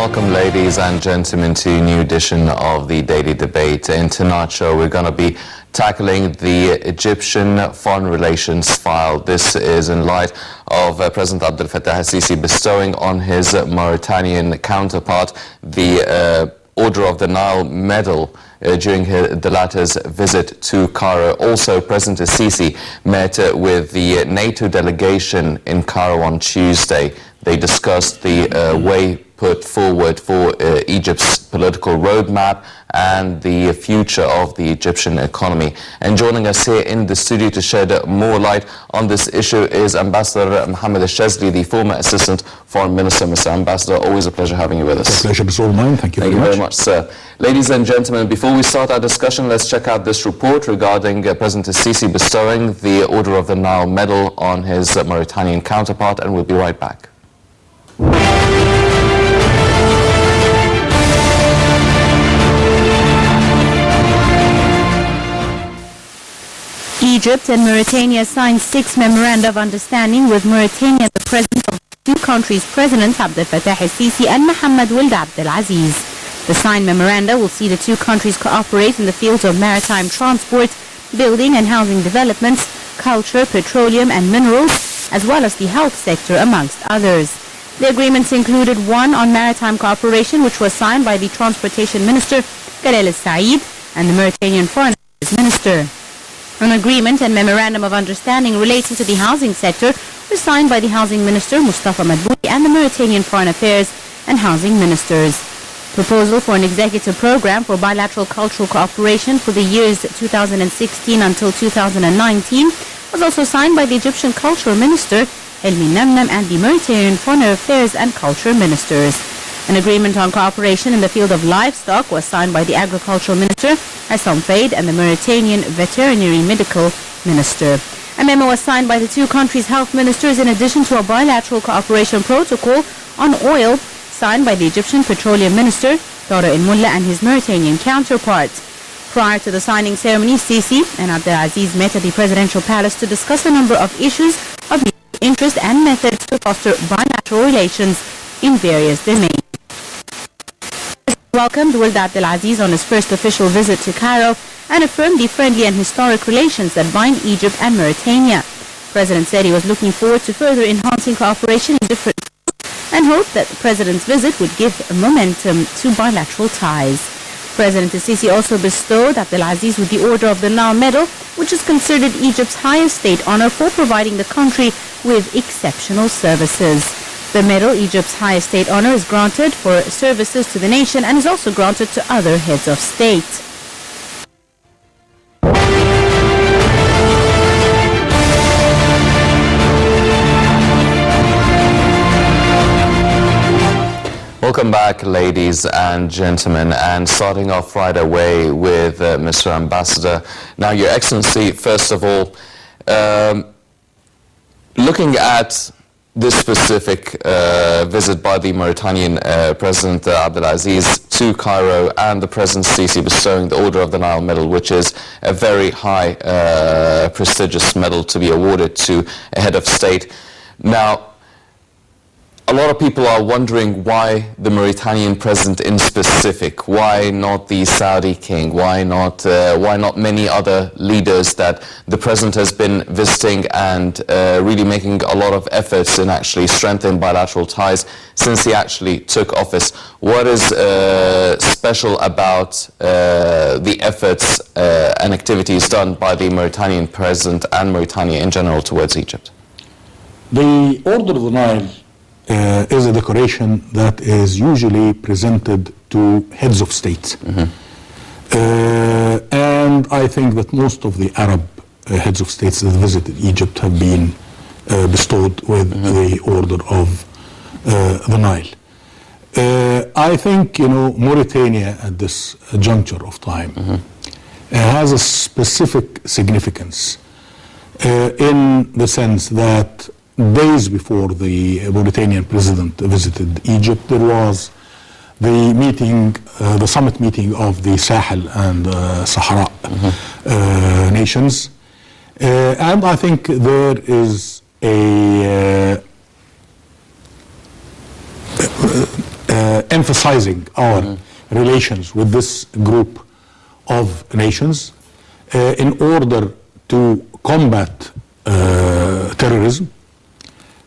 welcome, ladies and gentlemen, to a new edition of the Daily Debate. In tonight's show, we're going to be tackling the Egyptian foreign relations file. This is in light of President Abdel Fattah al-Sisi bestowing on his Mauritanian counterpart the Order of the Nile medal during the latter's visit to Cairo. Also, President al-Sisi met with the NATO delegation in Cairo on Tuesday. They discussed the way put forward for Egypt's political roadmap and the future of the Egyptian economy. And joining us here in the studio to shed more light on this issue is Ambassador Mohammed, the former Assistant Foreign Minister. Mr. Ambassador, always a pleasure having you with us. The pleasure is all mine. Thank you very much. Thank you very much, sir. Ladies and gentlemen, before we start our discussion, let's check out this report regarding President al-Sisi bestowing the Order of the Nile medal on his Mauritanian counterpart, and we'll be right back. Egypt and Mauritania signed 6 memoranda of understanding with Mauritania, the president of the 2 countries' presidents, Abdel Fattah al-Sisi and Mohammed Abdel Aziz. The signed memoranda will see the 2 countries cooperate in the fields of maritime transport, building and housing developments, culture, petroleum and minerals, as well as the health sector, amongst others. The agreements included one on maritime cooperation, which was signed by the Transportation Minister, Zayed, and the Mauritanian Foreign Affairs Minister. An agreement and memorandum of understanding relating to the housing sector was signed by the Housing Minister, Mustafa Madbouli, and the Mauritanian Foreign Affairs and Housing Ministers. Proposal for an executive program for bilateral cultural cooperation for the years 2016 until 2019 was also signed by the Egyptian Cultural Minister, Helmi Namnam, and the Mauritanian Foreign Affairs and Culture Ministers. An agreement on cooperation in the field of livestock was signed by the Agricultural Minister, Hassan Fayed, and the Mauritanian Veterinary Medical Minister. A memo was signed by the 2 countries' health ministers in addition to a bilateral cooperation protocol on oil signed by the Egyptian Petroleum Minister, Tariq al-Mullah, and his Mauritanian counterpart. Prior to the signing ceremony, Sisi and Abdel Aziz met at the presidential palace to discuss a number of issues of interest and methods to foster bilateral relations in various domains. Welcomed Abdel Aziz on his first official visit to Cairo and affirmed the friendly and historic relations that bind Egypt and Mauritania. The President said he was looking forward to further enhancing cooperation in different fields and hoped that the President's visit would give momentum to bilateral ties. President al-Sisi also bestowed Abdel Aziz with the Order of the Nile medal, which is considered Egypt's highest state honor for providing the country with exceptional services. The medal, Egypt's highest state honor, is granted for services to the nation and is also granted to other heads of state. Welcome back, ladies and gentlemen, and starting off right away with Mr. Ambassador. Now, Your Excellency, first of all, looking at this specific visit by the Mauritanian President Abdel Aziz to Cairo and the President Sisi bestowing the Order of the Nile medal, which is a very high prestigious medal to be awarded to a head of state. Now, a lot of people are wondering why the Mauritanian president in specific, why not the Saudi king, why not many other leaders that the president has been visiting and really making a lot of efforts in actually strengthening bilateral ties since he actually took office. What is special about the efforts and activities done by the Mauritanian president and Mauritania in general towards Egypt? The Order of the Nile is a decoration that is usually presented to heads of state. And I think that most of the Arab heads of states that visited Egypt have been bestowed with the Order of the Nile. I think, Mauritania at this juncture of time has a specific significance in the sense that days before the Mauritanian president visited Egypt, there was the meeting, the summit meeting of the Sahel and Sahara nations. And I think there is a emphasizing our relations with this group of nations in order to combat terrorism.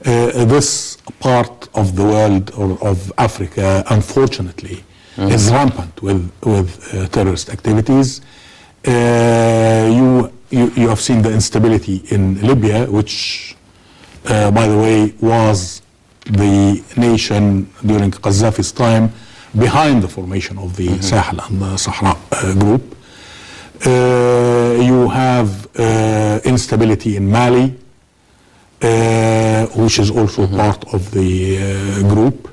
This part of the world, or of Africa, unfortunately, is rampant with terrorist activities. You have seen the instability in Libya, which, by the way, was the nation during Qaddafi's time behind the formation of the Sahel and the Sahara group. You have instability in Mali, which is also part of the group.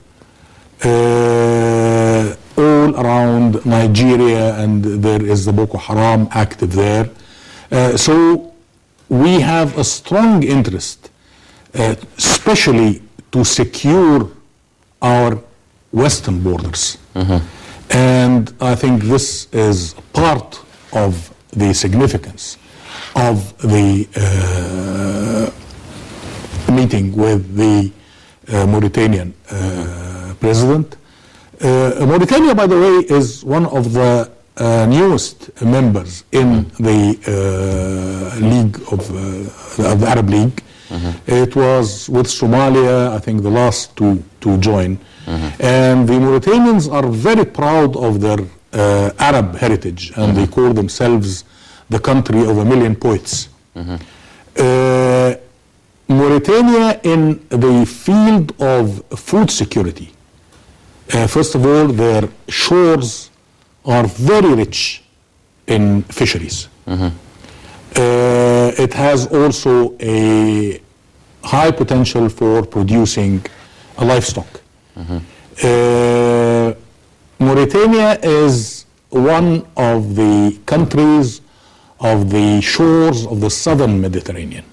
All around Nigeria, and there is the Boko Haram active there. So we have a strong interest, especially to secure our western borders. And I think this is part of the significance of the meeting with the Mauritanian president. Mauritania, by the way, is one of the newest members in the League of the Arab League. It was with Somalia, I think, the last to join. And the Mauritanians are very proud of their Arab heritage, and they call themselves the country of a million poets. Mauritania, in the field of food security, first of all, their shores are very rich in fisheries. It has also a high potential for producing livestock. Mauritania is one of the countries of the shores of the southern Mediterranean.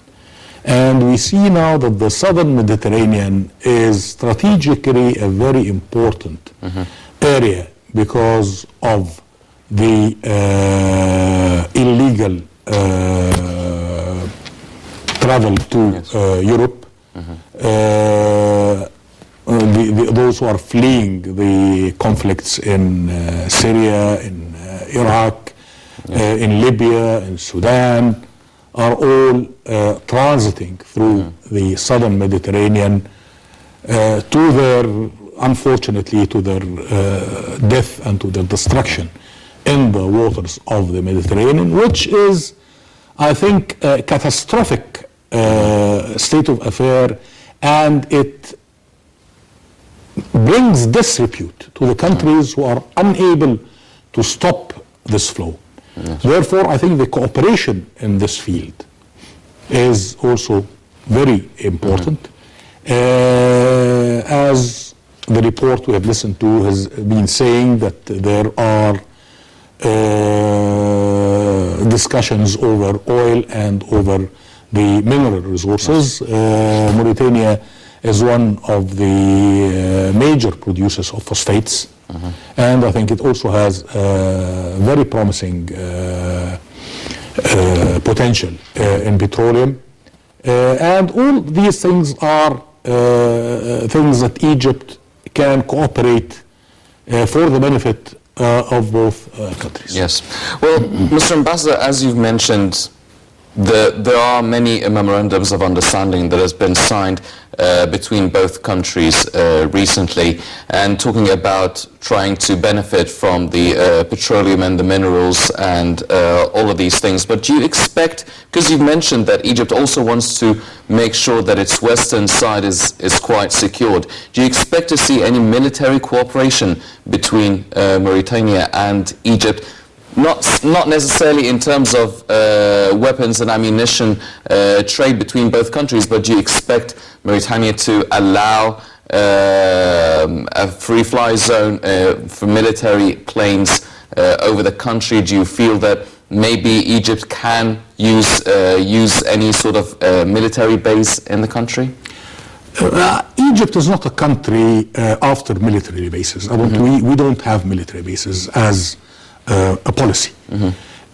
And we see now that the southern Mediterranean is strategically a very important area because of the illegal travel to Europe. Those who are fleeing the conflicts in Syria, in Iraq, in Libya, in Sudan, are all transiting through the southern Mediterranean to their, unfortunately, to their death and to their destruction in the waters of the Mediterranean, which is, I think, a catastrophic state of affair, and it brings disrepute to the countries who are unable to stop this flow. Therefore, I think the cooperation in this field is also very important. As the report we have listened to has been saying, that there are discussions over oil and over the mineral resources. Mauritania is one of the major producers of phosphates. And I think it also has very promising potential in petroleum. And all these things are things that Egypt can cooperate for the benefit of both countries. Yes. Well, Mr. Ambassador, as you've mentioned, there are many memorandums of understanding that has been signed between both countries recently, and talking about trying to benefit from the petroleum and the minerals and all of these things. But do you expect, because you've mentioned that Egypt also wants to make sure that its western side is quite secured, do you expect to see any military cooperation between Mauritania and Egypt? Not necessarily in terms of weapons and ammunition trade between both countries, but do you expect Mauritania to allow a free-fly zone for military planes over the country? Do you feel that maybe Egypt can use any sort of military base in the country? Egypt is not a country after military bases. We don't have military bases as a policy.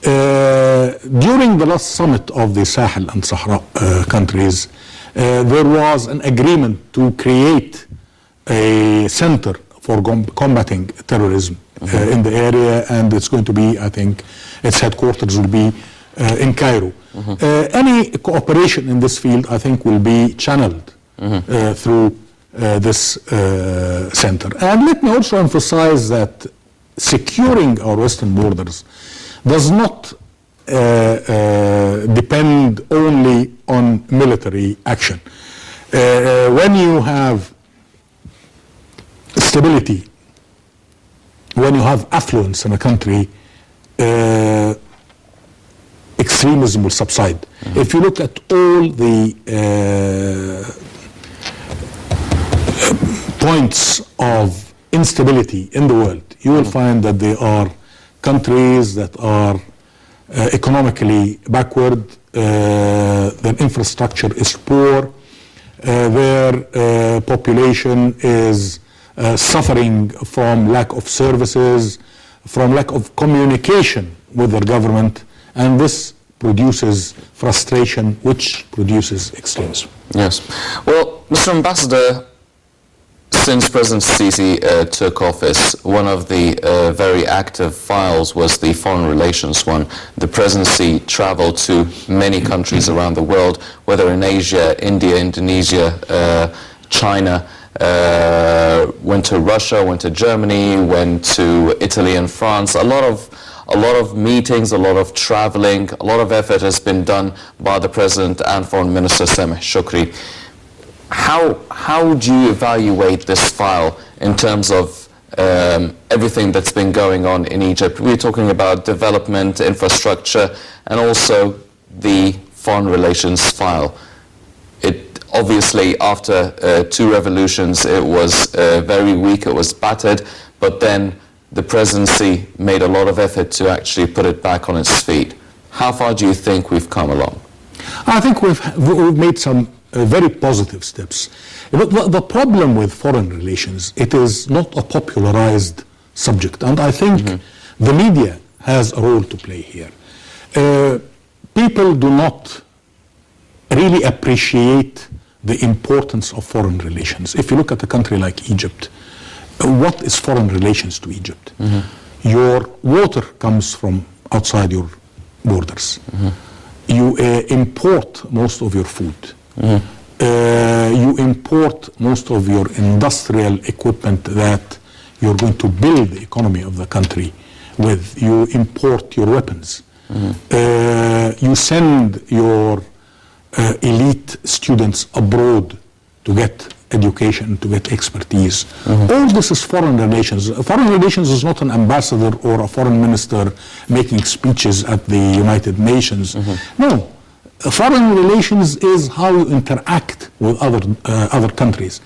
During the last summit of the Sahel and Sahara countries, there was an agreement to create a center for combating terrorism in the area, and it's going to be, I think, its headquarters will be in Cairo. Any cooperation in this field, I think, will be channeled through this center. And let me also emphasize that securing our western borders does not depend only on military action. When you have stability, when you have affluence in a country, extremism will subside. If you look at all the points of instability in the world, you will find that they are countries that are economically backward, their infrastructure is poor, their population is suffering from lack of services, from lack of communication with their government, and this produces frustration, which produces extremism. Yes. Well, Mr. Ambassador, since President Sisi took office, one of the very active files was the foreign relations one. The presidency traveled to many countries around the world, whether in Asia, India, Indonesia, China, went to Russia, went to Germany, went to Italy and France. A lot of meetings, a lot of traveling, a lot of effort has been done by the President and Foreign Minister Sameh Shoukry. How would you evaluate this file in terms of everything that's been going on in Egypt? We're talking about development, infrastructure, and also the foreign relations file. It obviously, after 2 revolutions, it was very weak, it was battered, but then the presidency made a lot of effort to actually put it back on its feet. How far do you think we've come along? I think we've made some very positive steps. The problem with foreign relations, it is not a popularized subject, and I think the media has a role to play here. People do not really appreciate the importance of foreign relations. If you look at a country like Egypt, what is foreign relations to Egypt? Your water comes from outside your borders. You import most of your food. You import most of your industrial equipment that you're going to build the economy of the country with. You import your weapons. You send your elite students abroad to get education, to get expertise. All this is foreign relations. Foreign relations is not an ambassador or a foreign minister making speeches at the United Nations. No. Foreign relations is how you interact with other countries.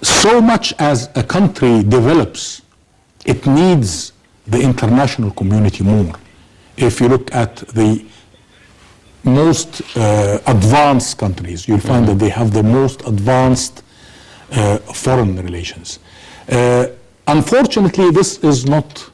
So much as a country develops, it needs the international community more. If you look at the most advanced countries, you'll find that they have the most advanced foreign relations. Unfortunately, this is not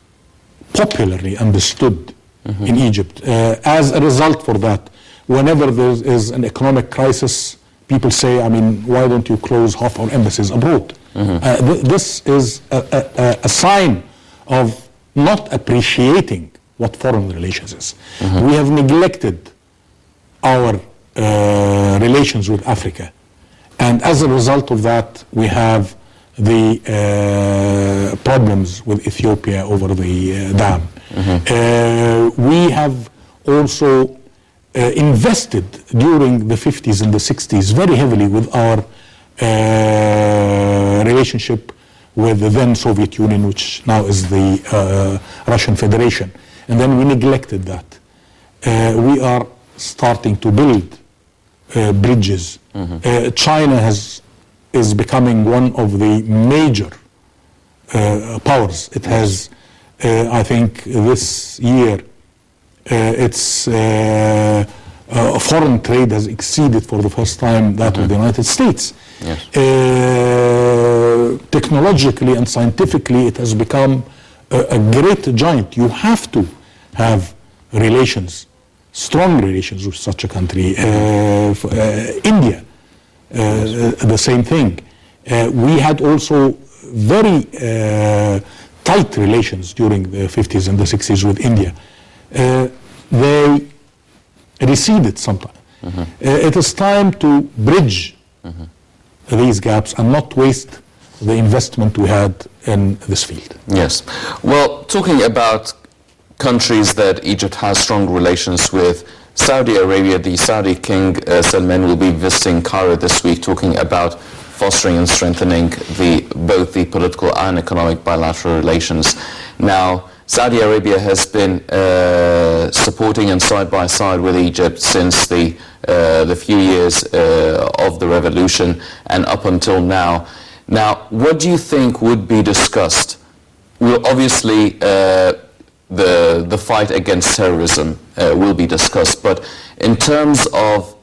popularly understood in Egypt. As a result for that, whenever there is an economic crisis, people say, I mean, why don't you close half our embassies abroad? This is a sign of not appreciating what foreign relations is. We have neglected our relations with Africa, and as a result of that, we have the problems with Ethiopia over the dam. We have also invested during the 50s and the 60s very heavily with our relationship with the then Soviet Union, which now is the Russian Federation. And then we neglected that. We are starting to build bridges. China is becoming one of the major powers. It has, I think, this year, its foreign trade has exceeded for the first time that of the United States. Yes. Technologically and scientifically, it has become a great giant. You have to have relations, strong relations with such a country. India, the same thing. We had also very tight relations during the 50s and the 60s with India. They receded sometime. It is time to bridge these gaps and not waste the investment we had in this field. Yes. Well, talking about countries that Egypt has strong relations with, Saudi Arabia, the Saudi King Salman will be visiting Cairo this week, talking about fostering and strengthening both the political and economic bilateral relations. Now, Saudi Arabia has been supporting and side by side with Egypt since the few years of the revolution and up until now. Now, what do you think would be discussed? Well, obviously, the fight against terrorism will be discussed, but in terms of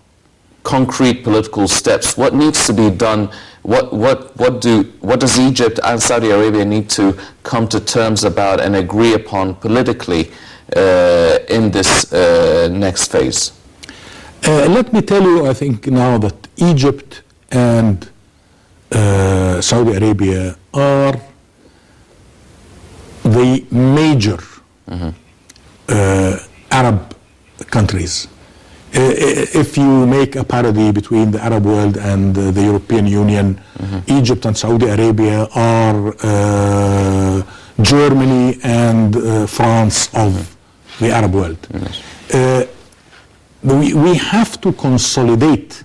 concrete political steps, what needs to be done? What does Egypt and Saudi Arabia need to come to terms about and agree upon politically in this next phase? Let me tell you, I think now that Egypt and Saudi Arabia are the major Arab countries. If you make a parody between the Arab world and the European Union, Egypt and Saudi Arabia are Germany and France of the Arab world. We have to consolidate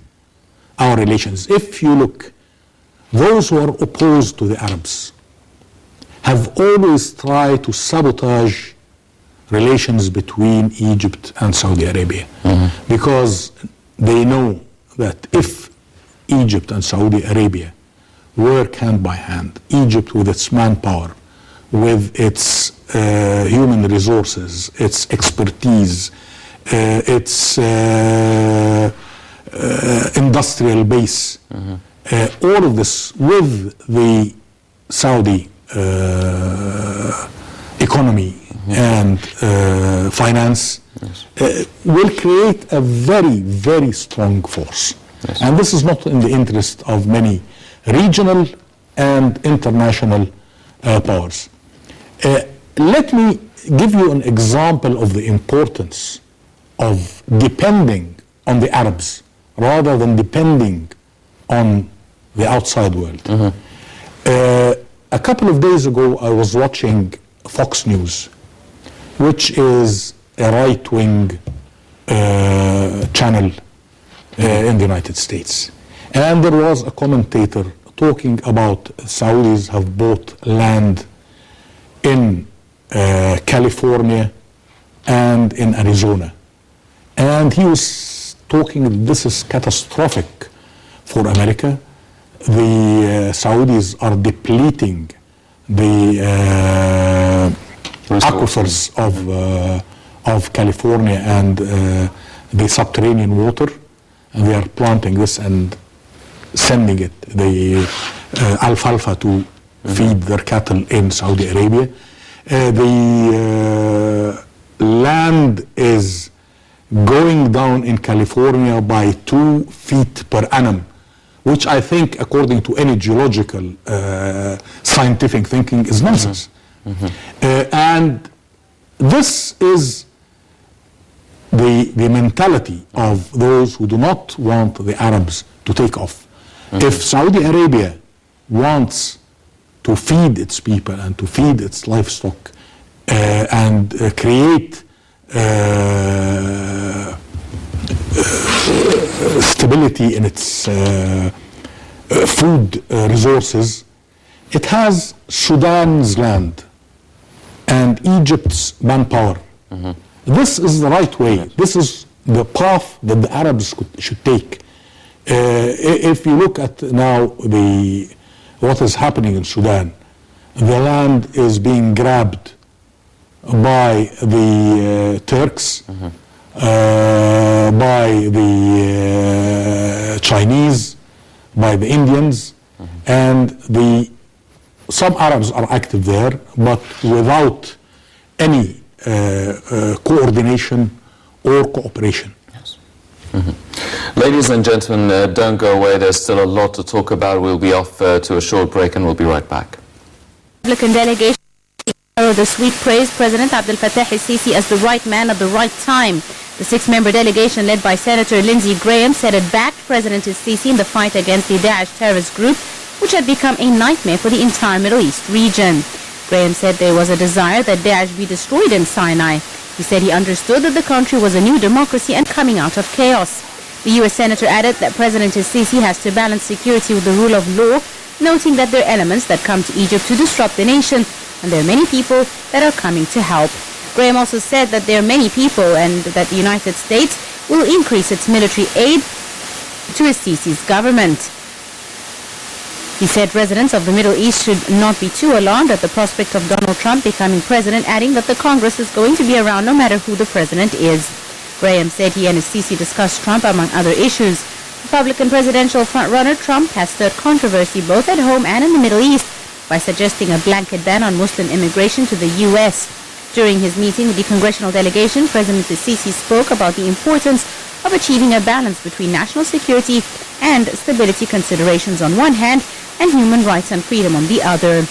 our relations. If you look, those who are opposed to the Arabs have always tried to sabotage relations between Egypt and Saudi Arabia, because they know that if Egypt and Saudi Arabia work hand by hand, Egypt with its manpower, with its human resources, its expertise, its industrial base, all of this with the Saudi economy and finance will create a very, very strong force. And this is not in the interest of many regional and international powers. Let me give you an example of the importance of depending on the Arabs rather than depending on the outside world. A couple of days ago, I was watching Fox News, which is a right-wing channel in the United States. And there was a commentator talking about Saudis have bought land in California and in Arizona. And he was talking, this is catastrophic for America. The Saudis are depleting the aquifers of California and the subterranean water, and they are planting this and sending it, the alfalfa, to feed their cattle in Saudi Arabia. The land is going down in California by 2 feet per annum, which I think, according to any geological scientific thinking, is nonsense. And this is the mentality of those who do not want the Arabs to take off. If Saudi Arabia wants to feed its people and to feed its livestock and create stability in its food resources, it has Sudan's land and Egypt's manpower. This is the right way. This is the path that the Arabs should take. If you look at now what is happening in Sudan, the land is being grabbed by the Turks, by the Chinese, by the Indians, and some Arabs are active there, but without any coordination or cooperation. Yes. Ladies and gentlemen, don't go away. There's still a lot to talk about. We'll be off to a short break and we'll be right back. Republican delegation this week praised President Abdel Fattah al-Sisi as the right man at the right time. The 6-member delegation led by Senator Lindsey Graham said it backed President al-Sisi in the fight against the Daesh terrorist group, which had become a nightmare for the entire Middle East region. Graham said there was a desire that Daesh be destroyed in Sinai. He said he understood that the country was a new democracy and coming out of chaos. The U.S. Senator added that President al-Sisi has to balance security with the rule of law, noting that there are elements that come to Egypt to disrupt the nation, and there are many people that are coming to help. Graham also said that there are many people and that the United States will increase its military aid to al-Sisi's government. He said residents of the Middle East should not be too alarmed at the prospect of Donald Trump becoming president, adding that the Congress is going to be around no matter who the president is. Graham said he and al-Sisi discussed Trump among other issues. Republican presidential frontrunner Trump has stirred controversy both at home and in the Middle East by suggesting a blanket ban on Muslim immigration to the U.S. During his meeting with the congressional delegation, President al-Sisi spoke about the importance of achieving a balance between national security and stability considerations on one hand and human rights and freedom on the other.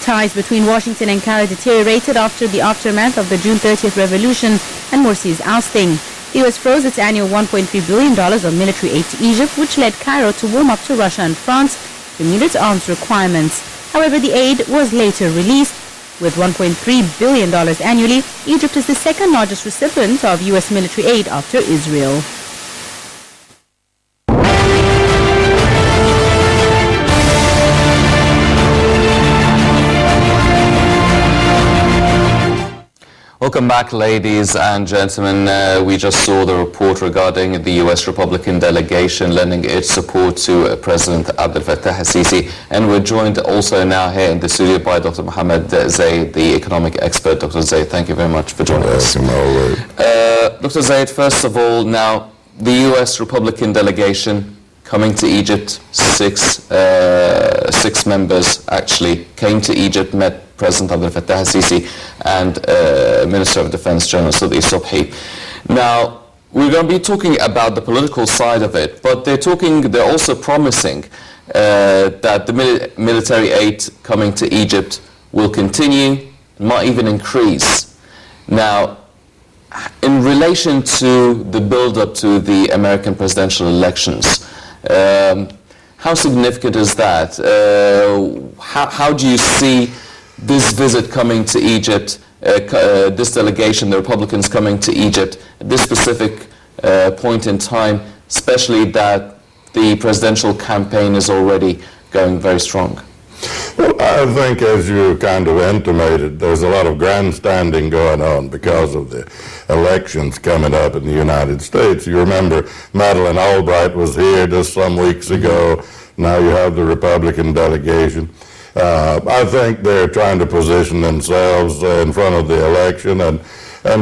Ties between Washington and Cairo deteriorated after the aftermath of the June 30th revolution and Morsi's ousting. The U.S. froze its annual $1.3 billion of military aid to Egypt, which led Cairo to warm up to Russia and France to meet its arms requirements. However, the aid was later released. With $1.3 billion annually, Egypt is the second largest recipient of U.S. military aid after Israel. Welcome back, ladies and gentlemen. We just saw the report regarding the U.S. Republican delegation lending its support to President Abdel Fattah al-Sisi. And we're joined also now here in the studio by Dr. Mohammed, Zayed, the economic expert. Dr. Zayed, thank you very much for joining us. Dr. Zayed, first of all, now, the U.S. Republican delegation coming to Egypt, six members actually came to Egypt, met President Abdel Fattah al-Sisi and Minister of Defense General Shazly Subhi. Now, we're going to be talking about the political side of it, but they're also promising that the military aid coming to Egypt will continue, might even increase. Now, in relation to the build-up to the American presidential elections, how significant is that? How do you see this visit coming to Egypt, this delegation, the Republicans coming to Egypt, at this specific point in time, especially that the presidential campaign is already going very strong? Well, I think, as you kind of intimated, there's a lot of grandstanding going on because of the elections coming up in the United States. You remember Madeleine Albright was here just some weeks ago. Now you have the Republican delegation. I think they're trying to position themselves in front of the election and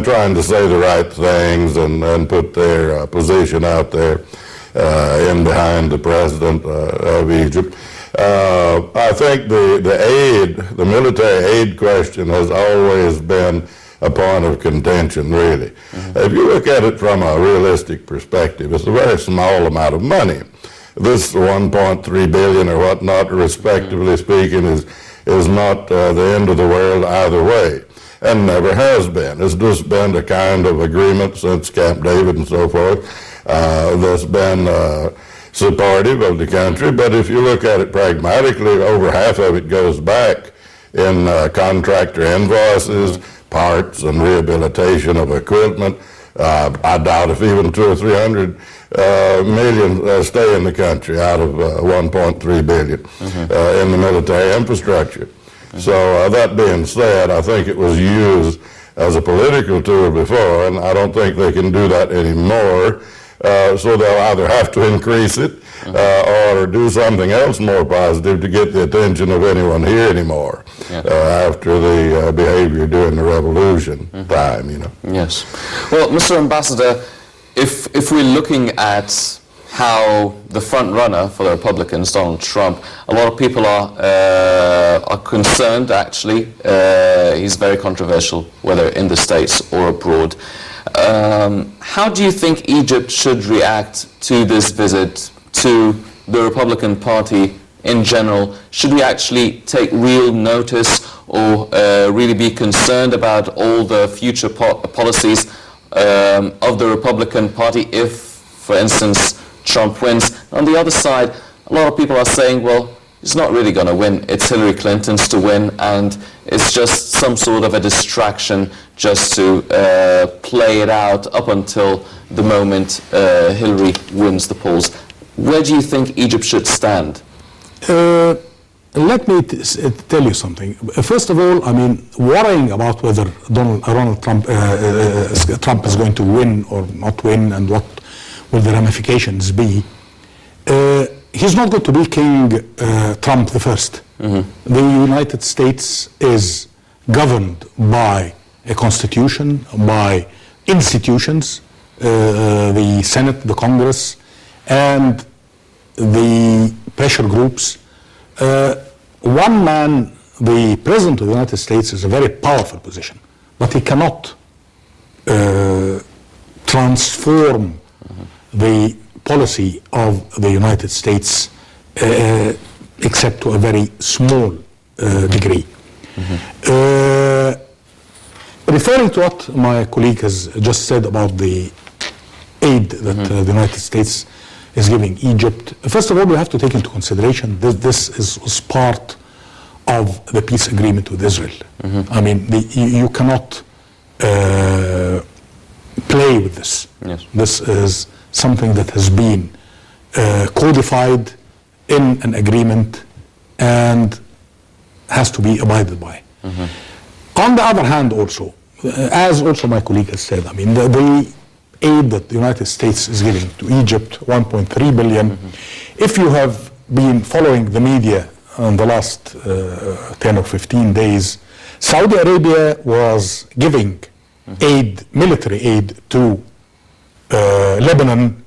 trying to say the right things and put their position out there in behind the president of Egypt. I think the military aid question has always been a point of contention, really. If you look at it from a realistic perspective, it's a very small amount of money. This 1.3 billion or whatnot, respectively speaking, is not the end of the world either way, and never has been. It's just been a kind of agreement since Camp David and so forth that's been supportive of the country. But if you look at it pragmatically, over half of it goes back in contractor invoices, parts, and rehabilitation of equipment. I doubt if even 200 or 300 million stay in the country out of 1.3 billion in the military infrastructure. So that being said, I think it was used as a political tool before, and I don't think they can do that anymore. So they'll either have to increase it or do something else more positive to get the attention of anyone here anymore after the behavior during the revolution time, you know. Yes. Well, Mr. Ambassador, if we're looking at how the front runner for the Republicans, Donald Trump, a lot of people are concerned, actually. He's very controversial, whether in the States or abroad. how do you think Egypt should react to this visit, to the Republican Party in general? Should we actually take real notice or really be concerned about all the future policies of the Republican Party if, for instance, Trump wins? On the other side, a lot of people are saying, well, he's not really going to win. It's Hillary Clinton's to win, and it's just some sort of a distraction just to play it out up until the moment Hillary wins the polls. Where do you think Egypt should stand? Let me tell you something. First of all, I mean, worrying about whether Donald Trump is going to win or not win and what will the ramifications be, he's not going to be King Trump the first. The United States is governed by a constitution, by institutions, the Senate, the Congress, and the pressure groups. One man, the President of the United States, is a very powerful position, but he cannot transform the policy of the United States except to a very small degree. Referring to what my colleague has just said about the aid that the United States is giving Egypt, first of all, we have to take into consideration that this was part of the peace agreement with Israel. I mean, you cannot play with this. Yes. This is something that has been codified in an agreement and has to be abided by. On the other hand, also, as also my colleague has said, I mean, the aid that the United States is giving to Egypt, 1.3 billion. If you have been following the media in the last 10 or 15 days, Saudi Arabia was giving aid, military aid to Lebanon,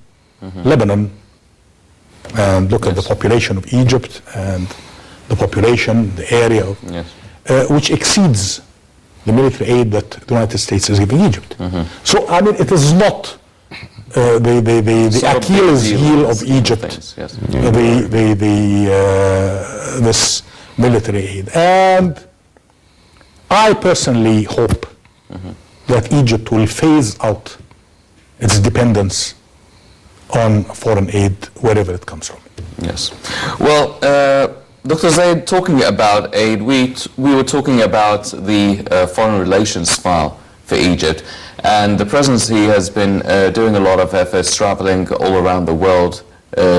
and look at the population of Egypt and the population, the area, which exceeds the military aid that the United States is giving Egypt. So, I mean, it is not the Achilles heel of Egypt, this military aid. And I personally hope that Egypt will phase out its dependence on foreign aid wherever it comes from. Yes. Well, Dr. Zayed, talking about aid, we were talking about the foreign relations file for Egypt, and the presidency has been doing a lot of efforts, traveling all around the world,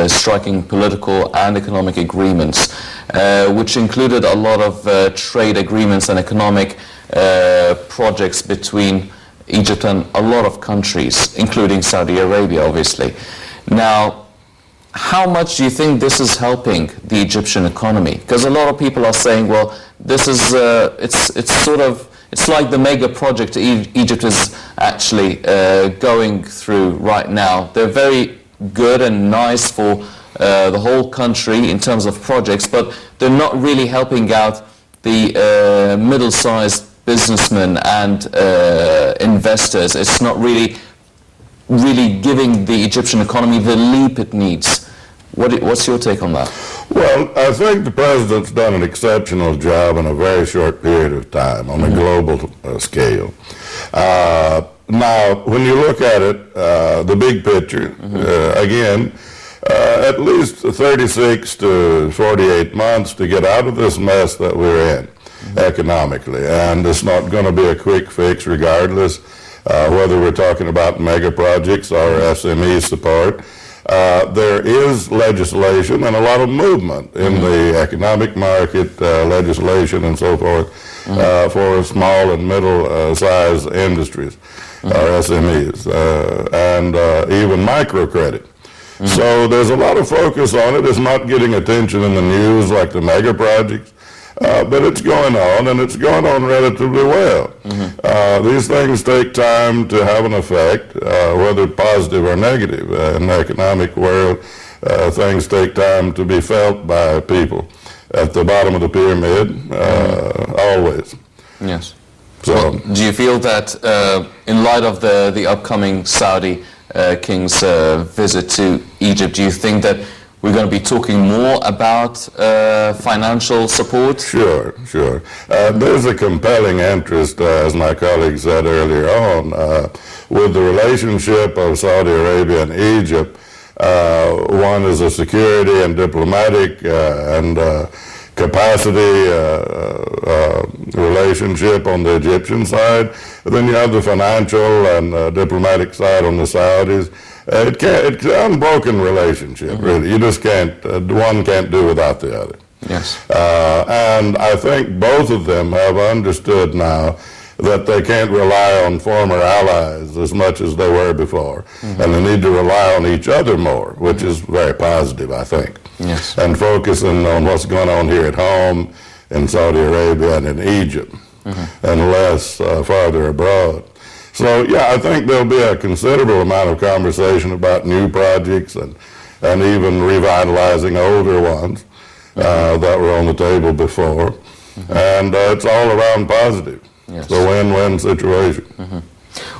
striking political and economic agreements, which included a lot of trade agreements and economic projects between Egypt and a lot of countries, including Saudi Arabia, obviously. Now, how much do you think this is helping the Egyptian economy? Because a lot of people are saying, well, this is it's like the mega project Egypt is actually going through right now. They're very good and nice for the whole country in terms of projects, but they're not really helping out the middle-sized businessmen and investors. It's not really giving the Egyptian economy the leap it needs. What's your take on that? Well, I think the president's done an exceptional job in a very short period of time on a global scale. Now, when you look at it, the big picture, again, at least 36 to 48 months to get out of this mess that we're in economically. And it's not going to be a quick fix regardless, whether we're talking about mega projects or SME support. There is legislation and a lot of movement in the economic market, legislation and so forth, for small and middle-sized industries, or SMEs, and even microcredit. So there's a lot of focus on it. It's not getting attention in the news like the mega projects, but it's going on, and it's going on relatively well. These things take time to have an effect, whether positive or negative. In the economic world, things take time to be felt by people at the bottom of the pyramid, always. Yes. So, well, do you feel that in light of the upcoming Saudi king's visit to Egypt, do you think that we're going to be talking more about financial support? Sure. There's a compelling interest, as my colleague said earlier on, with the relationship of Saudi Arabia and Egypt. One is a security and diplomatic and capacity relationship on the Egyptian side. Then you have the financial and diplomatic side on the Saudis. It's an unbroken relationship, really. You just can't, one can't do without the other. Yes. And I think both of them have understood now that they can't rely on former allies as much as they were before. And they need to rely on each other more, which is very positive, I think. Yes. And focusing on what's going on here at home in Saudi Arabia and in Egypt, and less farther abroad. So, yeah, I think there'll be a considerable amount of conversation about new projects and even revitalizing older ones that were on the table before. And it's all around positive. Yes. It's a win-win situation.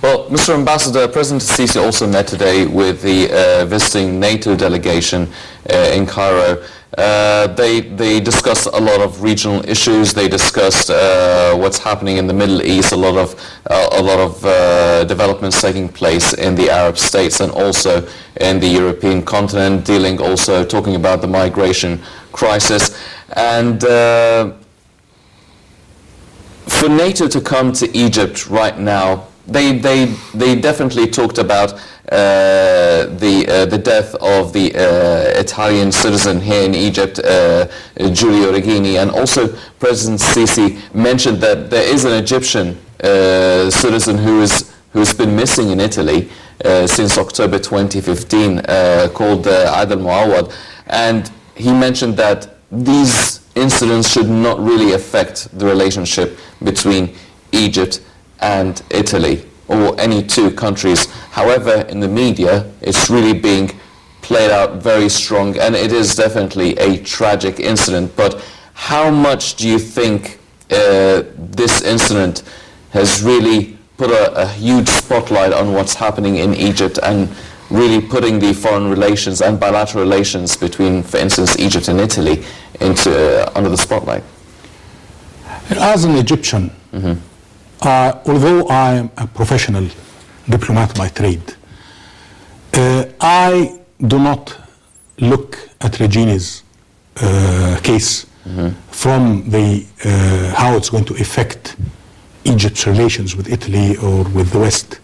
Well, Mr. Ambassador, President Sisi also met today with the visiting NATO delegation in Cairo. They discussed a lot of regional issues. They discussed what's happening in the Middle East, a lot of developments taking place in the Arab states and also in the European continent, talking about the migration crisis. And for NATO to come to Egypt right now, they definitely talked about the death of the Italian citizen here in Egypt, Giulio Regeni, and also President Sisi mentioned that there is an Egyptian citizen who's been missing in Italy since October 2015, called Adel Muawad, and he mentioned that these incidents should not really affect the relationship between Egypt and Italy, or any two countries. However, in the media, it's really being played out very strong, and it is definitely a tragic incident. But how much do you think this incident has really put a huge spotlight on what's happening in Egypt and really putting the foreign relations and bilateral relations between, for instance, Egypt and Italy under the spotlight? As an Egyptian, although I am a professional diplomat by trade, I do not look at Regini's case from the how it's going to affect Egypt's relations with Italy or with the West.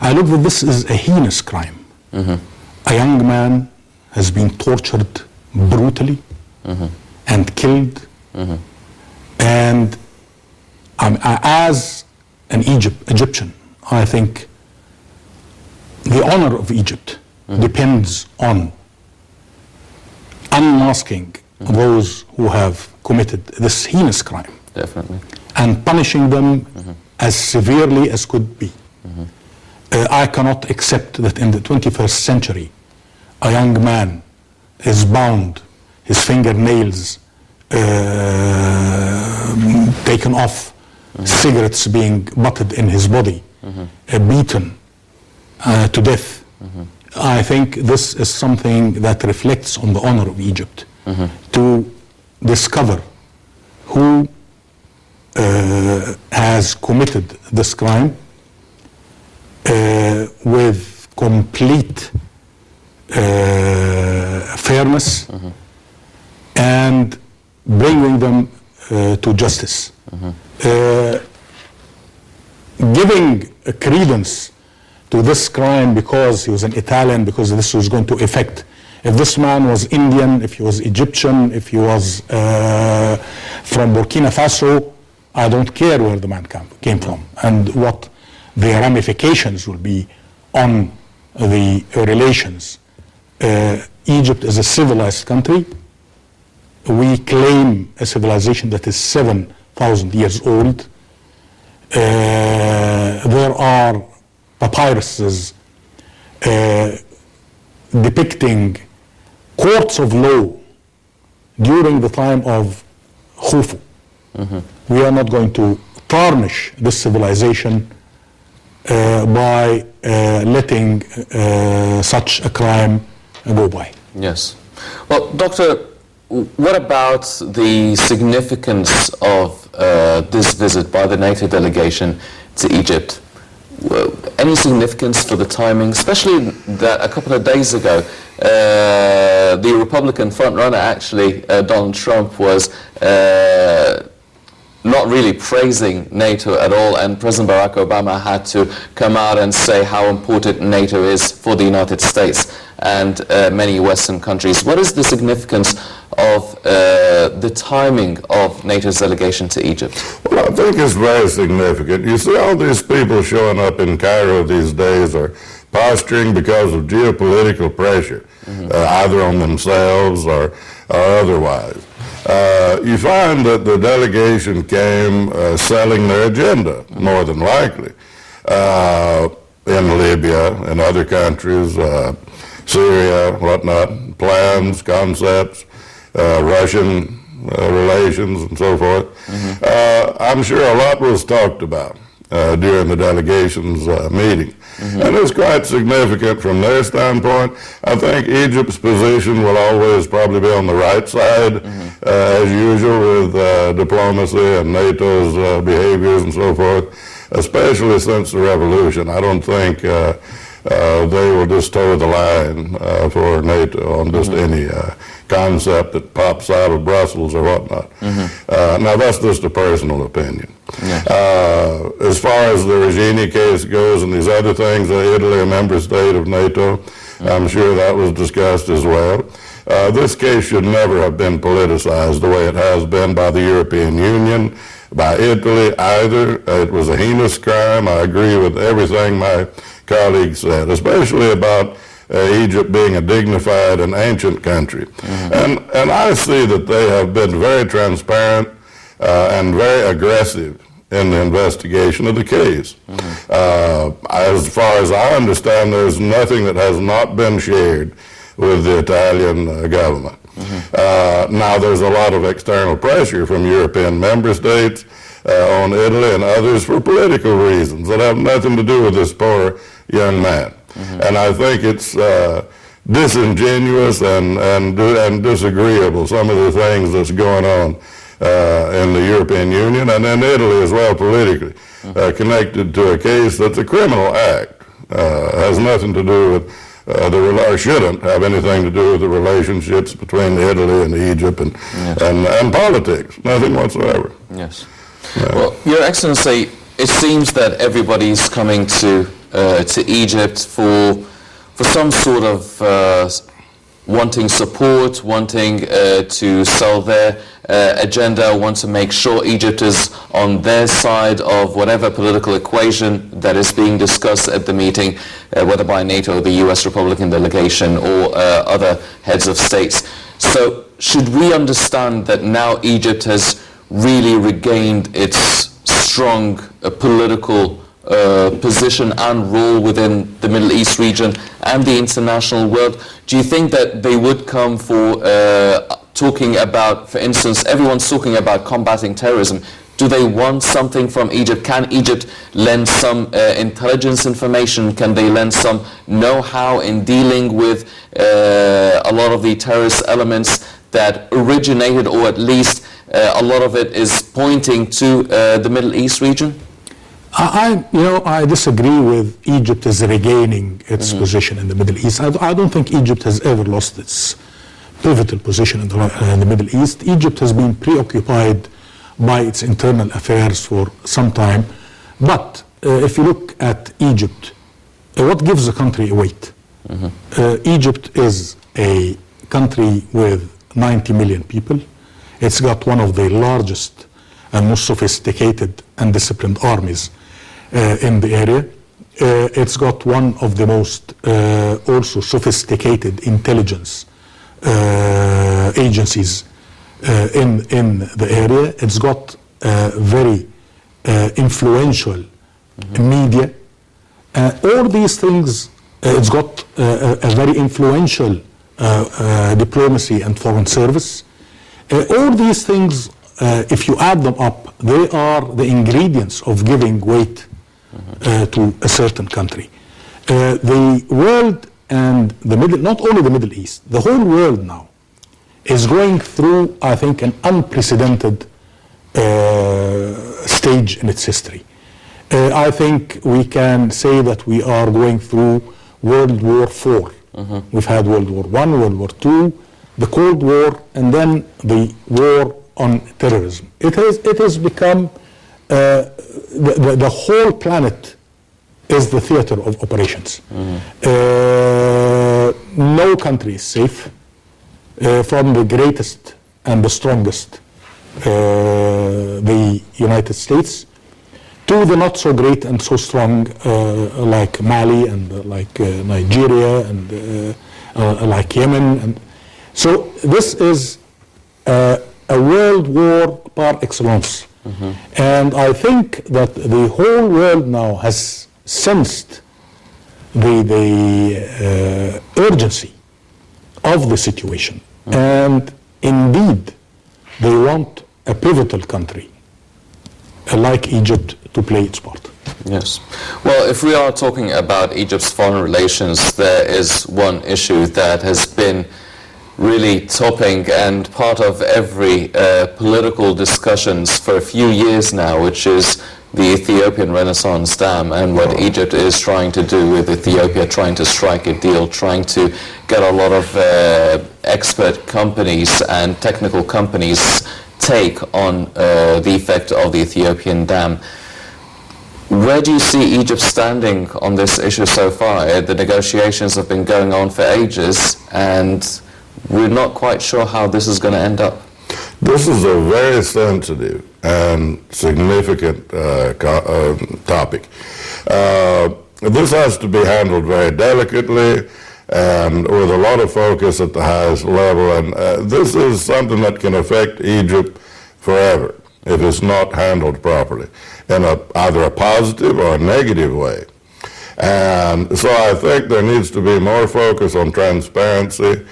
I look that this is a heinous crime. A young man has been tortured brutally and killed, and as an Egyptian, I think the honor of Egypt depends on unmasking those who have committed this heinous crime. Definitely. And punishing them as severely as could be. I cannot accept that in the 21st century, a young man is bound, his fingernails taken off, cigarettes being butted in his body, beaten to death. I think this is something that reflects on the honor of Egypt, to discover who has committed this crime with complete fairness and bringing them to justice. Giving credence to this crime because he was an Italian, because this was going to affect, if this man was Indian, if he was Egyptian, if he was from Burkina Faso, I don't care where the man came from and what the ramifications will be on the relations. Egypt is a civilized country. We claim a civilization that is 7,000 years old. There are papyruses depicting courts of law during the time of Khufu. We are not going to tarnish this civilization by letting such a crime go by. Yes. Well, Doctor, what about the significance of this visit by the NATO delegation to Egypt? Any significance for the timing, especially that a couple of days ago, the Republican frontrunner, actually, Donald Trump, was not really praising NATO at all, and President Barack Obama had to come out and say how important NATO is for the United States and many Western countries. What is the significance of the timing of NATO's delegation to Egypt? Well, I think it's very significant. You see all these people showing up in Cairo these days are posturing because of geopolitical pressure, either on themselves or otherwise. You find that the delegation came selling their agenda, more than likely, in Libya and other countries, Syria, whatnot, plans, concepts, Russian relations, and so forth. I'm sure a lot was talked about during the delegation's meeting. And it's quite significant from their standpoint. I think Egypt's position will always probably be on the right side, as usual, with diplomacy and NATO's behaviors and so forth, especially since the revolution. I don't think they will just toe the line for NATO on just any concept that pops out of Brussels or whatnot. Now, that's just a personal opinion. As far as the Regini case goes and these other things, Italy, a member state of NATO, I'm sure that was discussed as well. This case should never have been politicized the way it has been by the European Union, by Italy either. It was a heinous crime. I agree with everything my colleague said, especially about Egypt being a dignified and ancient country. And I see that they have been very transparent and very aggressive in the investigation of the case. As far as I understand, there's nothing that has not been shared with the Italian government. Now, there's a lot of external pressure from European member states on Italy and others for political reasons that have nothing to do with this poor young man. And I think it's disingenuous and disagreeable, some of the things that's going on in the European Union and in Italy as well politically, connected to a case that's a criminal act. Has nothing to do with or shouldn't have anything to do with the relationships between Italy and Egypt and politics, nothing whatsoever. Yes. Well, Your Excellency, it seems that everybody's coming to Egypt for some sort of wanting support, wanting to sell their agenda, want to make sure Egypt is on their side of whatever political equation that is being discussed at the meeting, whether by NATO, the US Republican delegation, or other heads of states. So should we understand that now Egypt has really regained its strong political position and role within the Middle East region and the international world? Do you think that they would come for talking about, for instance, everyone's talking about combating terrorism. Do they want something from Egypt? Can Egypt lend some intelligence information? Can they lend some know-how in dealing with a lot of the terrorist elements that originated, or at least a lot of it is pointing to the Middle East region? I disagree with Egypt is regaining its position in the Middle East. I don't think Egypt has ever lost its pivotal position in the Middle East. Egypt has been preoccupied by its internal affairs for some time. But if you look at Egypt, what gives a country a weight? Egypt is a country with 90 million people. It's got one of the largest and most sophisticated and disciplined armies in the area. It's got one of the most also sophisticated intelligence agencies in the area. It's got very influential media. All these things, it's got a very influential diplomacy and foreign service. All these things if you add them up, they are the ingredients of giving weight to a certain country. The world and the Middle, not only the Middle East, the whole world now is going through, I think, an unprecedented stage in its history. I think we can say that we are going through World War IV. We've had World War I, World War II, the Cold War, and then the war on terrorism. It has become, the whole planet is the theater of operations. No country is safe, from the greatest and the strongest, the United States, to the not so great and so strong like Mali and like Nigeria and like Yemen. And so this is a world war par excellence. And I think that the whole world now has sensed the urgency of the situation. And indeed, they want a pivotal country like Egypt to play its part. Yes. Well, if we are talking about Egypt's foreign relations, there is one issue that has been really topping and part of every political discussions for a few years now, which is the Ethiopian Renaissance Dam and what Egypt is trying to do with Ethiopia, trying to strike a deal, trying to get a lot of expert companies and technical companies take on the effect of the Ethiopian dam. Where do you see Egypt standing on this issue so far? The negotiations have been going on for ages, and we're not quite sure how this is going to end up. This is a very sensitive and significant topic. This has to be handled very delicately and with a lot of focus at the highest level. And this is something that can affect Egypt forever if it's not handled properly in either a positive or a negative way. And so I think there needs to be more focus on transparency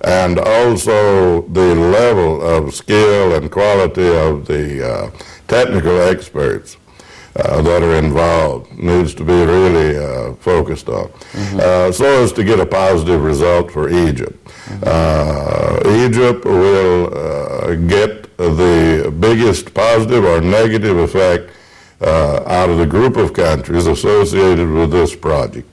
and also the level of skill and quality of the technical experts that are involved needs to be really focused on, so as to get a positive result for Egypt. Egypt will get the biggest positive or negative effect out of the group of countries associated with this project.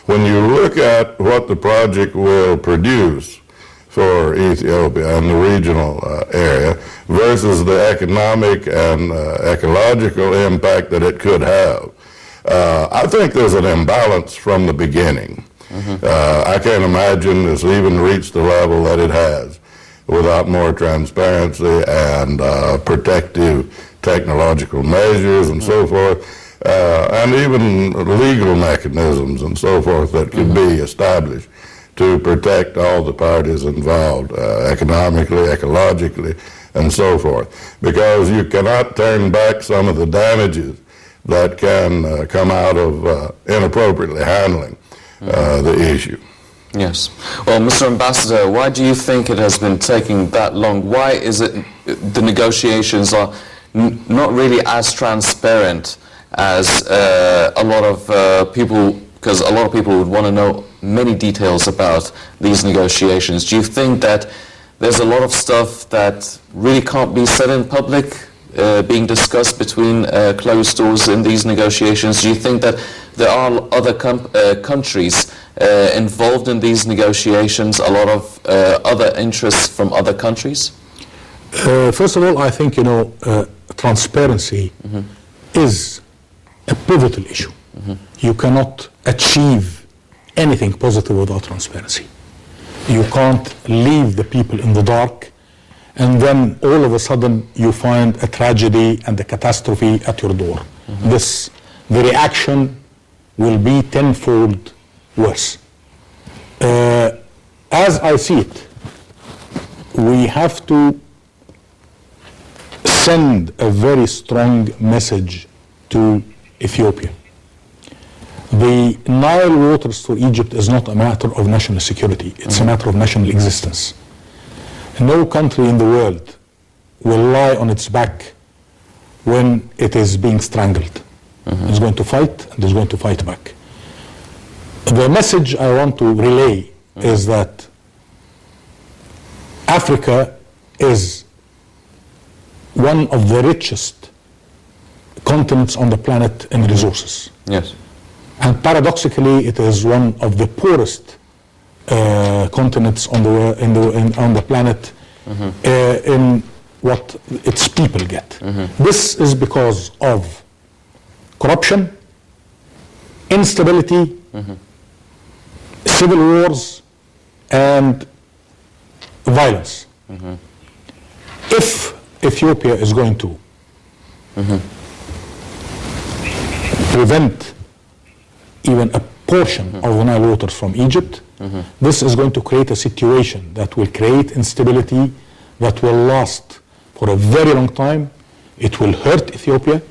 When you look at what the project will produce for Ethiopia and the regional area versus the economic and ecological impact that it could have, I think there's an imbalance from the beginning. I can't imagine it's even reached the level that it has without more transparency and protective technological measures and so forth, and even legal mechanisms and so forth that could be established to protect all the parties involved, economically, ecologically, and so forth. Because you cannot turn back some of the damages that can come out of inappropriately handling the issue. Yes. Well, Mr. Ambassador, why do you think it has been taking that long? Why is it the negotiations are not really as transparent as a lot of people, because a lot of people would want to know many details about these negotiations. Do you think that there's a lot of stuff that really can't be said in public, being discussed between closed doors in these negotiations? Do you think that there are other countries involved in these negotiations, a lot of other interests from other countries? First of all, I think, transparency is a pivotal issue. You cannot achieve anything positive without transparency. You can't leave the people in the dark and then all of a sudden you find a tragedy and a catastrophe at your door. The reaction will be tenfold worse. As I see it, we have to send a very strong message to Ethiopia. The Nile waters for Egypt is not a matter of national security, it's a matter of national existence. No country in the world will lie on its back when it is being strangled. It's going to fight, and it's going to fight back. The message I want to relay is that Africa is one of the richest continents on the planet in resources. Yes. And paradoxically, it is one of the poorest continents on the planet in what its people get. This is because of corruption, instability, civil wars, and violence. If Ethiopia is going to prevent even a portion of the Nile waters from Egypt, this is going to create a situation that will create instability that will last for a very long time. It will hurt Ethiopia,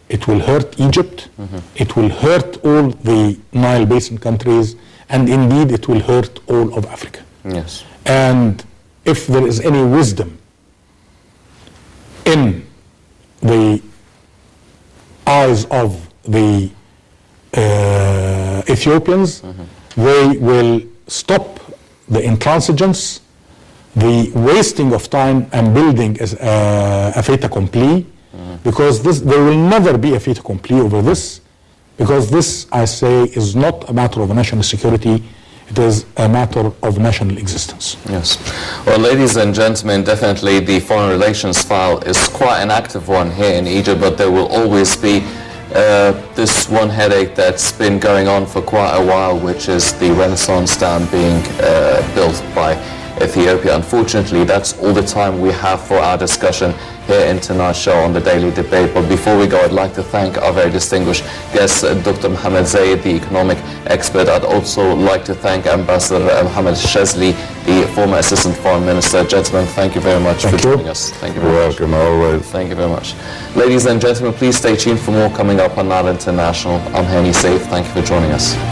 it will hurt Egypt, it will hurt all the Nile Basin countries, and indeed it will hurt all of Africa. Yes. And if there is any wisdom in the eyes of the Ethiopians, they will stop the intransigence, the wasting of time and building a fait accompli, because there will never be a fait accompli over this, because this, I say, is not a matter of national security, it is a matter of national existence. Yes. Well, ladies and gentlemen, definitely the foreign relations file is quite an active one here in Egypt, but there will always be this one headache that's been going on for quite a while, which is the Renaissance Dam being built by Ethiopia. Unfortunately, that's all the time we have for our discussion here in tonight's show on the Daily Debate. But before we go, I'd like to thank our very distinguished guest, Dr. Mohammed Zayed, the economic expert. I'd also like to thank Ambassador Mohammed Shazly, the former Assistant Foreign Minister. Gentlemen, thank you very much for joining us. Thank you very much. You're welcome, always. Thank you very much. Ladies and gentlemen, please stay tuned for more coming up on Nile International. I'm Henny Safe. Thank you for joining us.